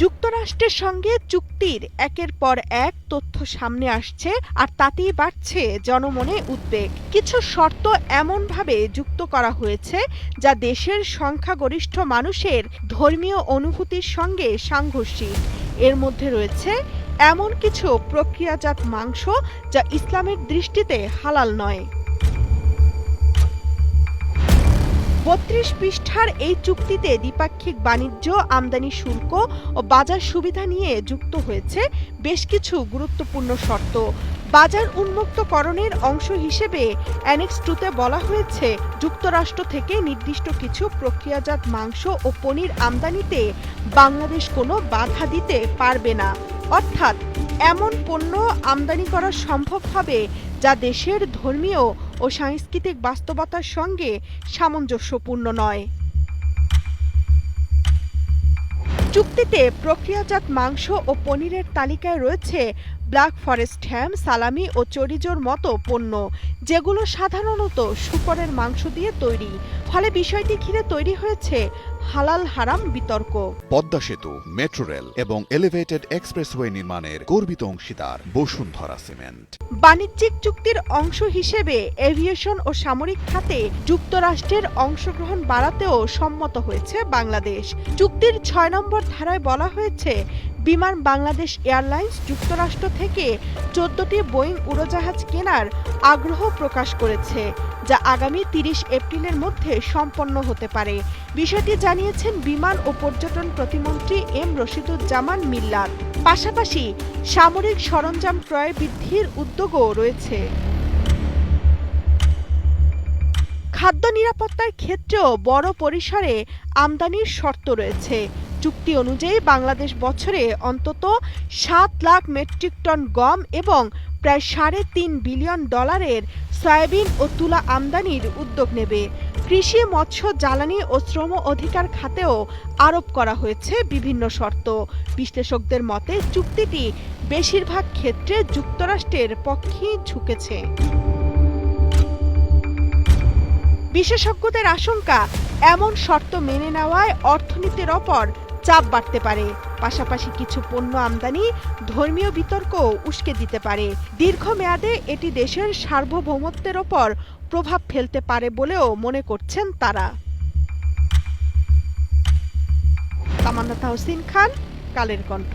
যুক্তরাষ্ট্রের সঙ্গে চুক্তির একের পর এক তথ্য সামনে আসছে আর তাতেই বাড়ছে জনমনে উদ্বেগ। কিছু শর্ত এমনভাবে যুক্ত করা হয়েছে যা দেশের সংখ্যাগরিষ্ঠ মানুষের ধর্মীয় অনুভূতির সঙ্গে সাংঘর্ষিক। এর মধ্যে রয়েছে এমন কিছু প্রক্রিয়াজাত মাংস যা ইসলামের দৃষ্টিতে হালাল নয়। ৩২ পৃষ্ঠার এই চুক্তিতে দ্বিপাক্ষিক বাণিজ্য, আমদানি শুল্ক ও বাজার সুবিধা নিয়ে যুক্ত হয়েছে বেশ কিছু গুরুত্বপূর্ণ শর্ত। বাজার উন্মুক্তকরণের অংশ হিসেবে অ্যানেক্স 2-তে বলা হয়েছে, যুক্তরাষ্ট্র থেকে নির্দিষ্ট কিছু প্রক্রিয়াজাত মাংস ও পনির আমদানিতে বাংলাদেশ কোনো বাধা দিতে পারবে না। অর্থাৎ এমন পণ্য আমদানি করা সম্ভব হবে যা দেশের ধর্মীয় ও সাংস্কৃতিক বাস্তবতার সঙ্গে সামঞ্জস্যপূর্ণ নয়। চুক্তিতে প্রক্রিয়াজাত মাংস ও পনিরের তালিকায় রয়েছে ব্ল্যাক ফরেস্ট হ্যাম, সালামি ও চরিজোর মতো পণ্য, যেগুলো সাধারণত শূকরের মাংস দিয়ে তৈরি। ফলে বিষয়টি ঘিরে তৈরি হয়েছে হালাল হারাম বিতর্ক। পদ্মা সেতু, মেট্রো রেল এবং এলিভেটেড এক্সপ্রেসওয়ে নির্মাণের গর্বিত অংশীদার বসুন্ধরা সিমেন্ট। বাণিজ্যিক চুক্তির অংশ হিসেবে এভিয়েশন ও সামরিক খাতে যুক্তরাষ্ট্রের অংশগ্রহণ বাড়াতেও সম্মত হয়েছে বাংলাদেশ। চুক্তির ৬ নম্বর ধারায় বলা হয়েছে, বিমান বাংলাদেশ এয়ারলাইন্স যুক্তরাষ্ট্র থেকে ১৪টি বোয়িং উড়োজাহাজ কেনার আগ্রহ প্রকাশ করেছে, যা আগামী ৩০ এপ্রিলের মধ্যে সম্পন্ন হতে পারে। বিষয়টি জানিয়েছেন বিমান ও পর্যটন প্রতিমন্ত্রী এম রশিদুজ্জামান মিল্লাত। পাশাপাশি সামরিক সরঞ্জাম ক্রয় বৃদ্ধির উদ্যোগও রয়েছে। খাদ্য নিরাপত্তার ক্ষেত্রেও বড় পরিসরে আমদানির শর্ত রয়েছে। চুক্তি অনুযায়ী বাংলাদেশ বছরে অন্তত ৭ লাখ মেট্রিক টন গম এবং প্রায় $৩.৫ বিলিয়ন সয়াবিন ও তুলা আমদানির উদ্যোগ নেবে। কৃষি, মৎস্য, জ্বালানি ও শ্রম অধিকার খাতেও আরোপ করা হয়েছে বিভিন্ন শর্ত। বিশ্লেষকদের মতে চুক্তিটি বেশিরভাগ ক্ষেত্রে যুক্তরাষ্ট্রের পক্ষেই ঝুঁকেছে। বিশেষজ্ঞদের আশঙ্কা, এমন শর্ত মেনে নেওয়ায় অর্থনীতির ওপর চাপ বাড়তে পারে। পাশাপাশি কিছু পণ্য আমদানি ধর্মীয় বিতর্কও উস্কে দিতে পারে। দীর্ঘমেয়াদে এটি দেশের সার্বভৌমত্বের ওপর প্রভাব ফেলতে পারে বলেও মনে করছেন তারা। তামান্না তাহসিন খান, কালের কণ্ঠ।